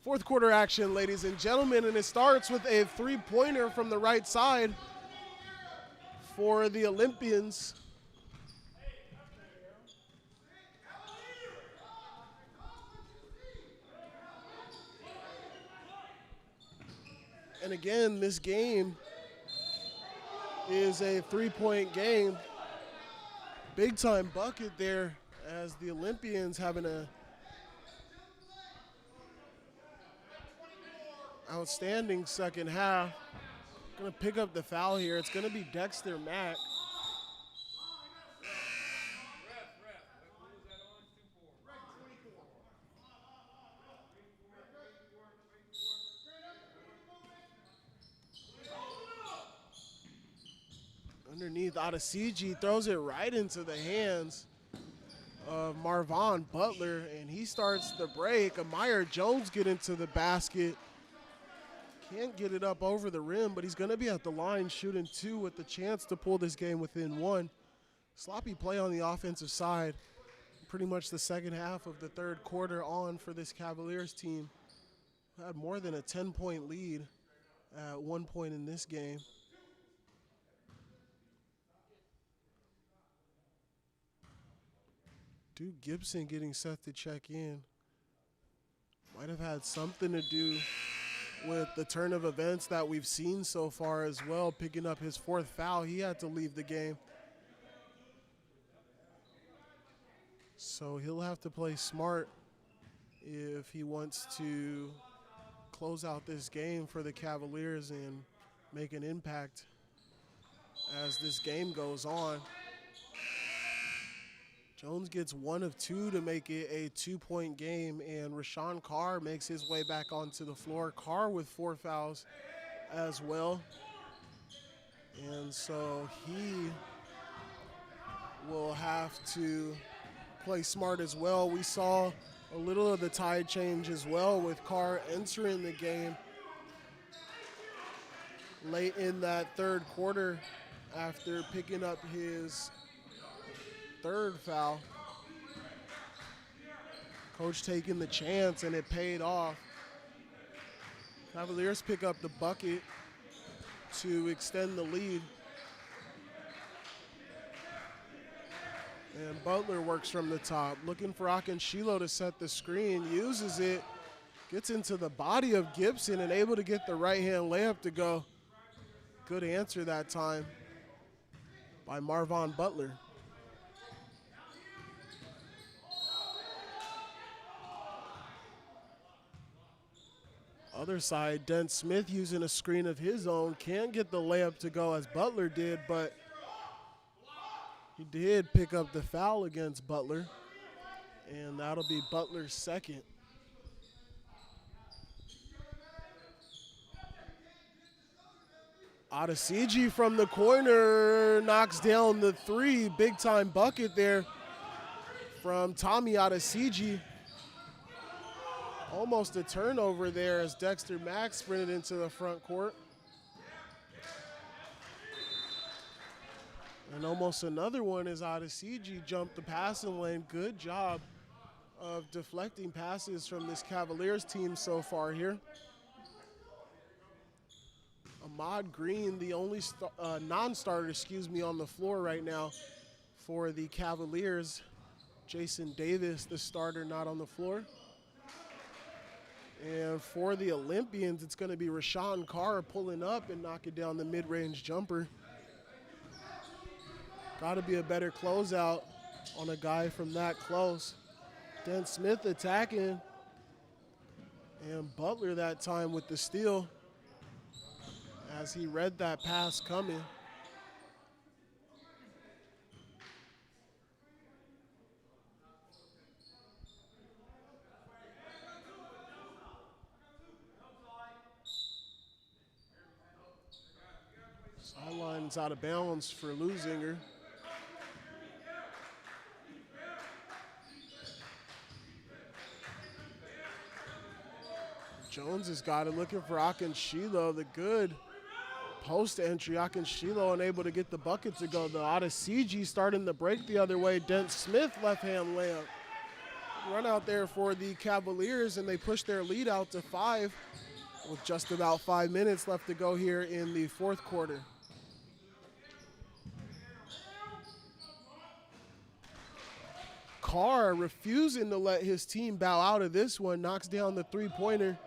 Fourth quarter action, ladies and gentlemen, and it starts with a three-pointer from the right side for the Olympians. And again, this game is a three-point game. Big-time bucket there as the Olympians having a outstanding second half. Gonna pick up the foul here. It's gonna be Dexter Mack. Underneath Adesiji, throws it right into the hands of Marvon Butler, and he starts the break. Amaya Jones get into the basket. Can't get it up over the rim, but he's going to be at the line shooting two with the chance to pull this game within one. Sloppy play on the offensive side. Pretty much the second half of the third quarter on for this Cavaliers team. Had more than a 10-point lead at one point in this game. Duke Gibson getting set to check in. Might have had something to do with the turn of events that we've seen so far as well, picking up his fourth foul. He had to leave the game. So he'll have to play smart if he wants to close out this game for the Cavaliers and make an impact as this game goes on. Jones gets 1 of 2 to make it a 2-point game, and Rashawn Carr makes his way back onto the floor. Carr with 4 fouls as well. And so he will have to play smart as well. We saw a little of the tide change as well with Carr entering the game late in that third quarter after picking up his third foul. Coach taking the chance, and it paid off. Cavaliers pick up the bucket to extend the lead. And Butler works from the top, looking for Akinshilo to set the screen, uses it, gets into the body of Gibson and able to get the right-hand layup to go. Good answer that time by Marvon Butler. Other side, Dent Smith using a screen of his own. Can't get the layup to go as Butler did, but he did pick up the foul against Butler, and that'll be Butler's second. Adesiji from the corner knocks down the three. Big time bucket there from Tommy Adesiji. Almost a turnover there as Dexter Mack sprinted into the front court. And almost another one as Adesiji jumped the passing lane. Good job of deflecting passes from this Cavaliers team so far here. Ahmad Green, the only non-starter, on the floor right now for the Cavaliers. Jason Davis, the starter, not on the floor. And for the Olympians, it's going to be Rashawn Carr pulling up and knocking down the mid-range jumper. Got to be a better closeout on a guy from that close. Dent Smith attacking. And Butler that time with the steal as he read that pass coming. Sideline's out of bounds for Leuzinger. Jones has got it, looking for Akinshilo, the good post entry. Akinshilo unable to get the bucket to go. The Adesiji starting the break the other way. Dent Smith left-hand layup. Run out there for the Cavaliers, and they push their lead out to 5 with just about 5 minutes left to go here in the fourth quarter. Carr refusing to let his team bow out of this one, knocks down the three-pointer.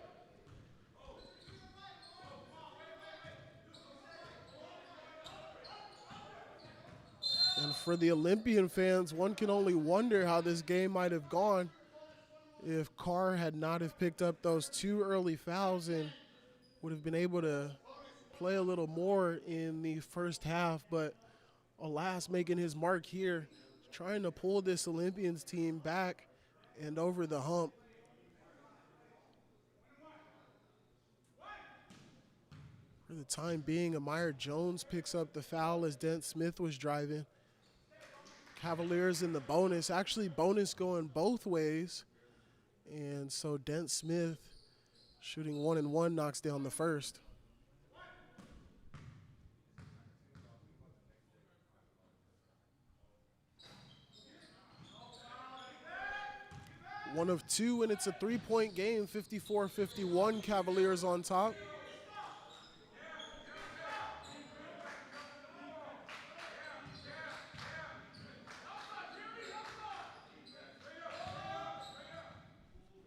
And for the Olympian fans, one can only wonder how this game might have gone if Carr had not have picked up those 2 early fouls and would have been able to play a little more in the first half. But alas, making his mark here, trying to pull this Olympians team back and over the hump. For the time being, Amir Jones picks up the foul as Dent Smith was driving. Cavaliers in the bonus, actually bonus going both ways. And so Dent Smith, shooting 1-and-1, knocks down the first. One of 2, and it's a 3-point game, 54-51, Cavaliers on top.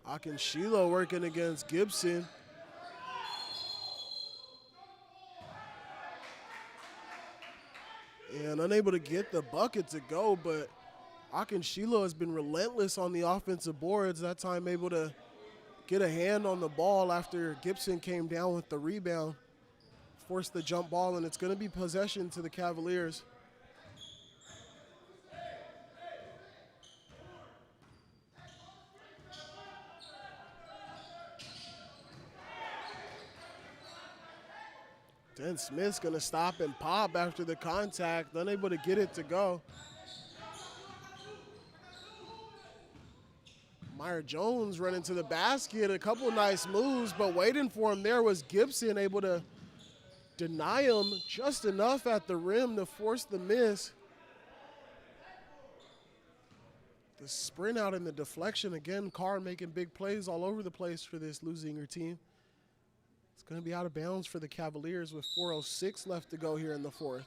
Akinshilo working against Gibson. And unable to get the bucket to go, but Akinshilo has been relentless on the offensive boards. That time able to get a hand on the ball after Gibson came down with the rebound. Forced the jump ball, and it's going to be possession to the Cavaliers. Dent Smith's going to stop and pop after the contact, unable to get it to go. Amir Jones running to the basket, a couple nice moves, but waiting for him there was Gibson, able to deny him just enough at the rim to force the miss. The sprint out and the deflection, again, Carr making big plays all over the place for this Leuzinger team. It's going to be out of bounds for the Cavaliers with 4:06 left to go here in the fourth.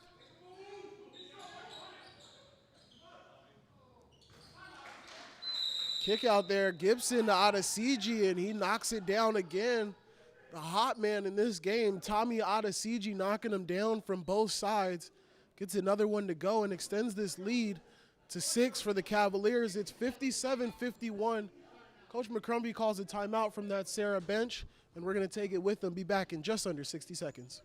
Kick out there, Gibson to Adesiji, and he knocks it down again. The hot man in this game, Tommy Adesiji, knocking him down from both sides. Gets another one to go and extends this lead to 6 for the Cavaliers. It's 57-51. Coach McCrumbie calls a timeout from that Serra bench, and we're going to take it with them. Be back in just under 60 seconds.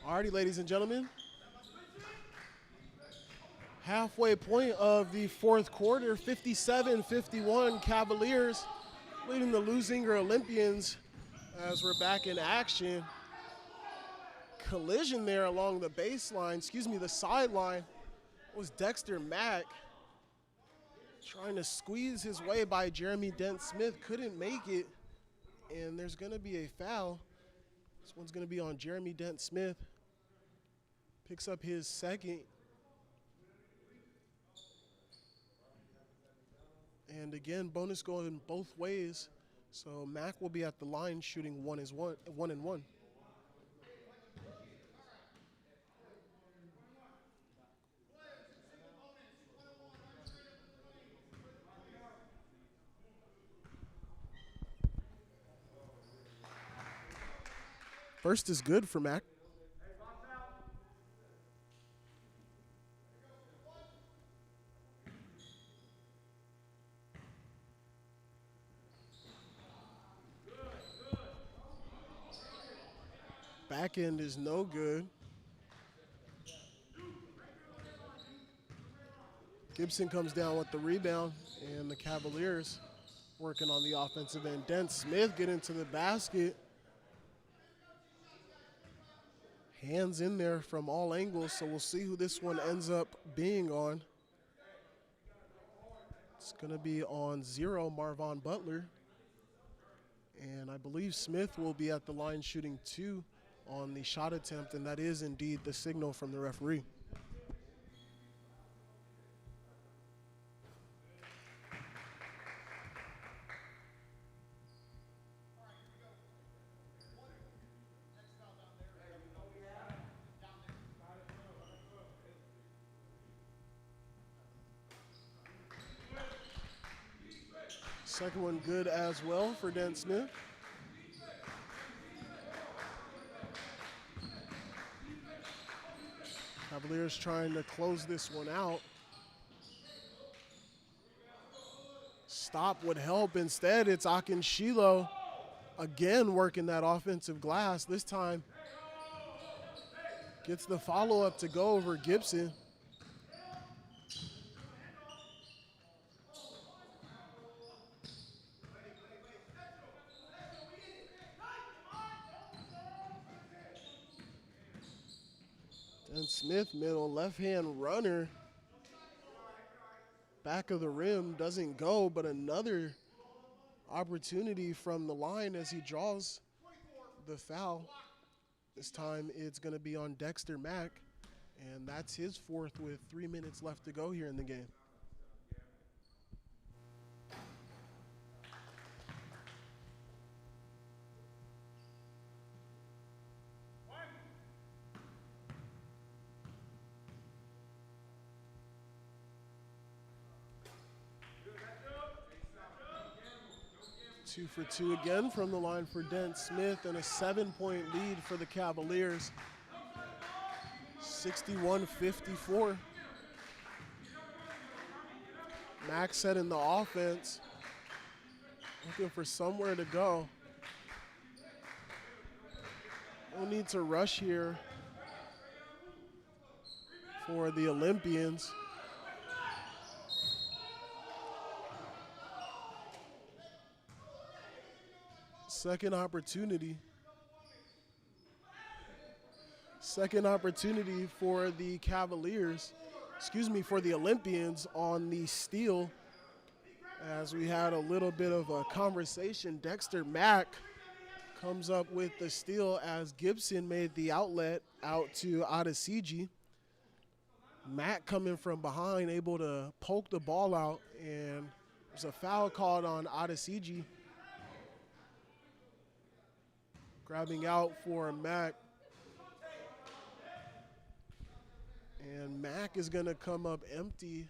Alrighty, ladies and gentlemen. Halfway point of the fourth quarter, 57-51 Cavaliers leading the Leuzinger Olympians as we're back in action. Collision there along the baseline, the sideline. It was Dexter Mack trying to squeeze his way by Jeremy Dent-Smith, couldn't make it, and there's going to be a foul. This one's going to be on Jeremy Dent-Smith. Picks up his second. And again, bonus going both ways. So Mack will be at the line shooting one and one. First is good for Mack. Back end is no good. Gibson comes down with the rebound, and the Cavaliers working on the offensive end. Dent-Smith get into the basket. Hands in there from all angles, so we'll see who this one ends up being on. It's going to be on 0, Marvon Butler. And I believe Smith will be at the line shooting 2 on the shot attempt, and that is indeed the signal from the referee. Second one good as well for Dent-Smith. Cavaliers trying to close this one out. Stop would help. Instead, it's Akinshilo again working that offensive glass. This time gets the follow-up to go over Gibson. Dent-Smith, middle left-hand runner. Back of the rim doesn't go, but another opportunity from the line as he draws the foul. This time it's going to be on Dexter Mack, and that's his fourth with 3 minutes left to go here in the game. Two for two again from the line for Dent-Smith, and a 7-point lead for the Cavaliers. 61-54. Mack setting the offense. Looking for somewhere to go. No need to rush here for the Olympians. Second opportunity. Second opportunity for the Cavaliers, for the Olympians on the steal. As we had a little bit of a conversation, Dexter Mack comes up with the steal as Gibson made the outlet out to Adesiji. Mack coming from behind, able to poke the ball out, and there's a foul called on Adesiji. Grabbing out for Mack. And Mack is going to come up empty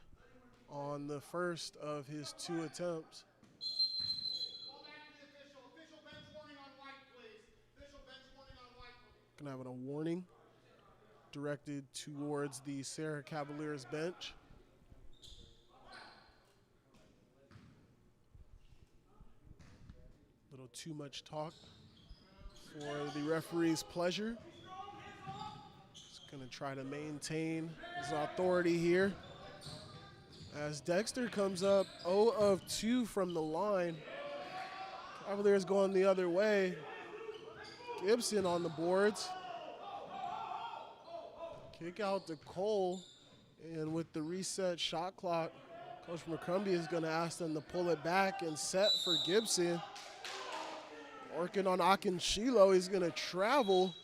on the first of his 2 attempts. Going to have a warning directed towards the Serra Cavaliers bench. A little too much talk for the referee's pleasure. He's going to try to maintain his authority here. As Dexter comes up 0 of 2 from the line. Cavaliers going the other way. Gibson on the boards. Kick out to Cole. And with the reset shot clock, Coach McCrumbie is going to ask them to pull it back and set for Gibson. Working on Akinshilo. He's going to travel.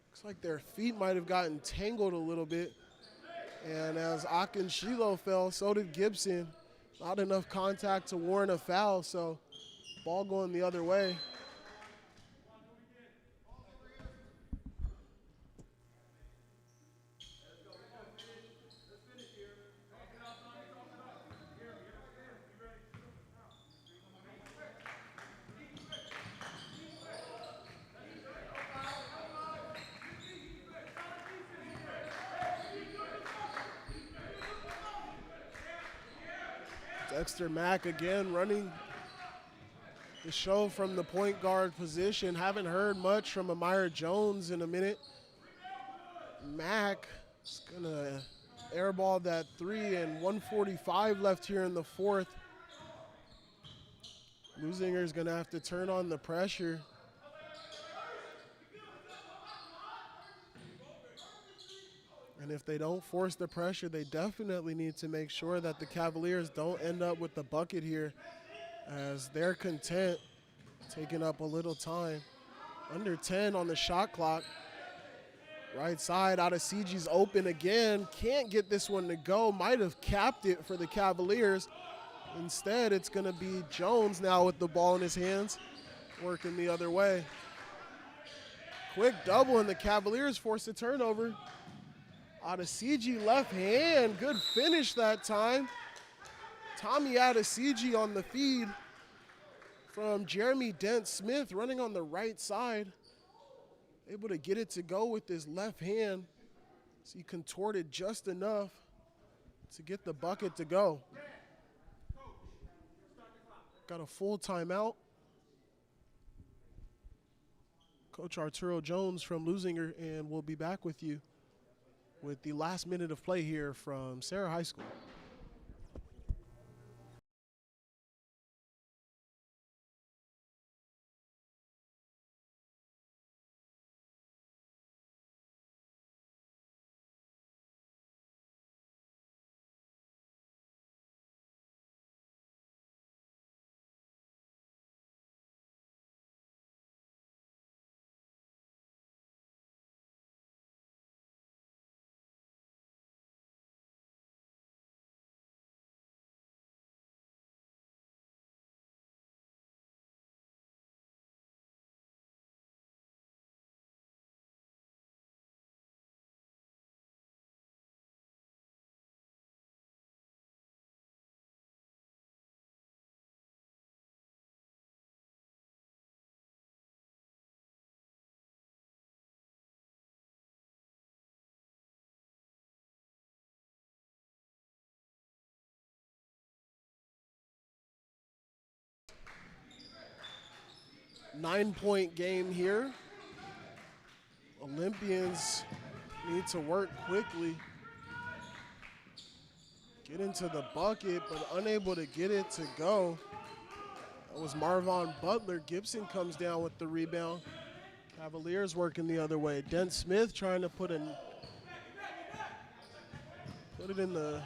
Looks like their feet might have gotten tangled a little bit. And as Akinshilo fell, so did Gibson. Not enough contact to warrant a foul, so ball going the other way. Dexter Mack again running the show from the point guard position. Haven't heard much from Amir Jones in a minute. Mack is going to airball that 3, and 1:45 left here in the fourth. Leuzinger is going to have to turn on the pressure. And if they don't force the pressure, they definitely need to make sure that the Cavaliers don't end up with the bucket here, as they're content taking up a little time. Under 10 on the shot clock. Right side, Adesiji's open again. Can't get this one to go. Might have capped it for the Cavaliers. Instead, it's going to be Jones now with the ball in his hands, working the other way. Quick double, and the Cavaliers force a turnover. Adesiji left hand, good finish that time. Tommy Adesiji on the feed from Jeremy Dent-Smith, running on the right side. Able to get it to go with his left hand. So he contorted just enough to get the bucket to go. Got a full timeout. Coach Arturo Jones from Leuzinger, and we'll be back with you with the last minute of play here from Serra High School. 9-point game here. Olympians need to work quickly. Get into the bucket, but unable to get it to go. That was Marvon Butler. Gibson comes down with the rebound. Cavaliers working the other way. Dent Smith trying to put it in the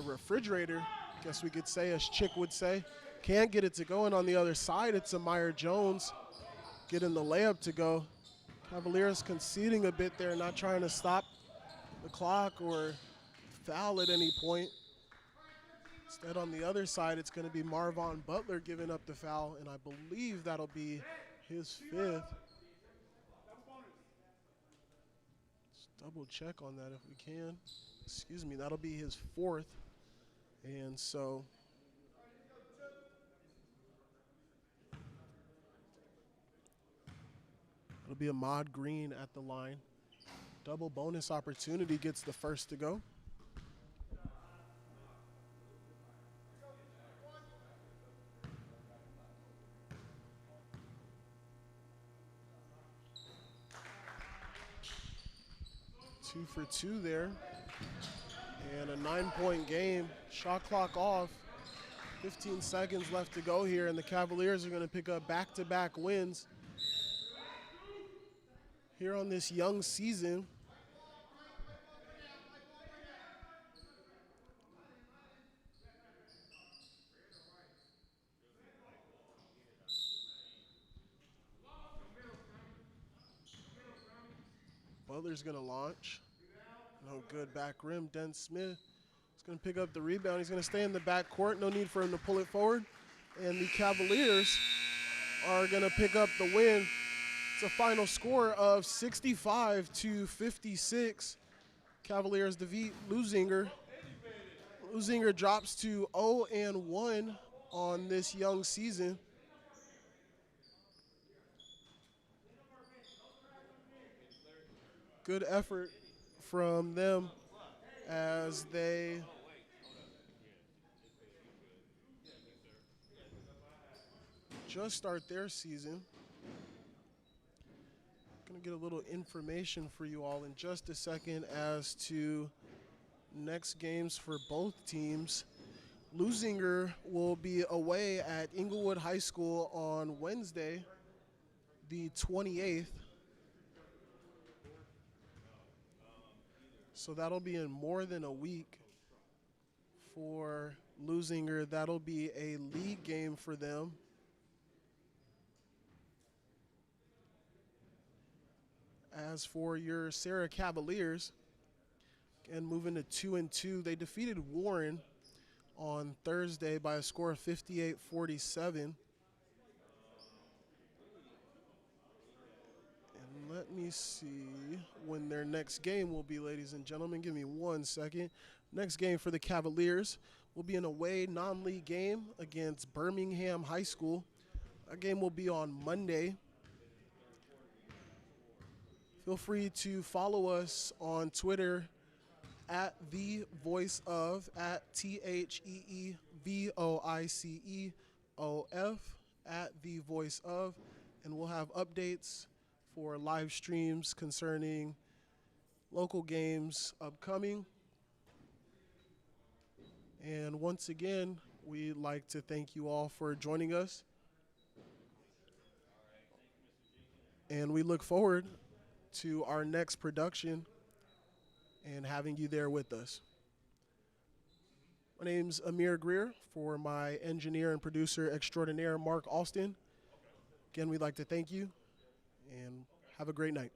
refrigerator, guess we could say, as Chick would say. Can't get it to go, and on the other side, it's Amir Jones getting the layup to go. Cavaliers conceding a bit there, not trying to stop the clock or foul at any point. Instead, on the other side, it's going to be Marvon Butler giving up the foul, and I believe that'll be his 5th. Let's double check on that if we can. Excuse me, that'll be his 4th. And so it'll be Ahmad Green at the line. Double bonus opportunity, gets the first to go. Two for two there. And a 9-point game. Shot clock off. 15 seconds left to go here, and the Cavaliers are going to pick up back-to-back wins here on this young season. Butler's going to launch. No good back rim. Dent Smith is going to pick up the rebound. He's going to stay in the back court. No need for him to pull it forward. And the Cavaliers are going to pick up the win. It's a final score of 65-56. Cavaliers defeat Leuzinger. Leuzinger drops to 0-1 on this young season. Good effort from them as they just start their season. Going to get a little information for you all in just a second as to next games for both teams. Leuzinger will be away at Inglewood High School on Wednesday, the 28th. So that'll be in more than a week for Leuzinger. That'll be a league game for them. As for your Serra Cavaliers, again, moving to 2-2, they defeated Warren on Thursday by a score of 58-47. Let me see when their next game will be, ladies and gentlemen. Give me 1 second. Next game for the Cavaliers will be an away non-league game against Birmingham High School. That game will be on Monday. Feel free to follow us on Twitter at The Voice Of, at TheVoiceof, at The Voice Of, and we'll have updates for live streams concerning local games upcoming. And once again, we'd like to thank you all for joining us. And we look forward to our next production and having you there with us. My name's Amir Greer, for my engineer and producer extraordinaire, Mark Alston. Again, we'd like to thank you and have a great night.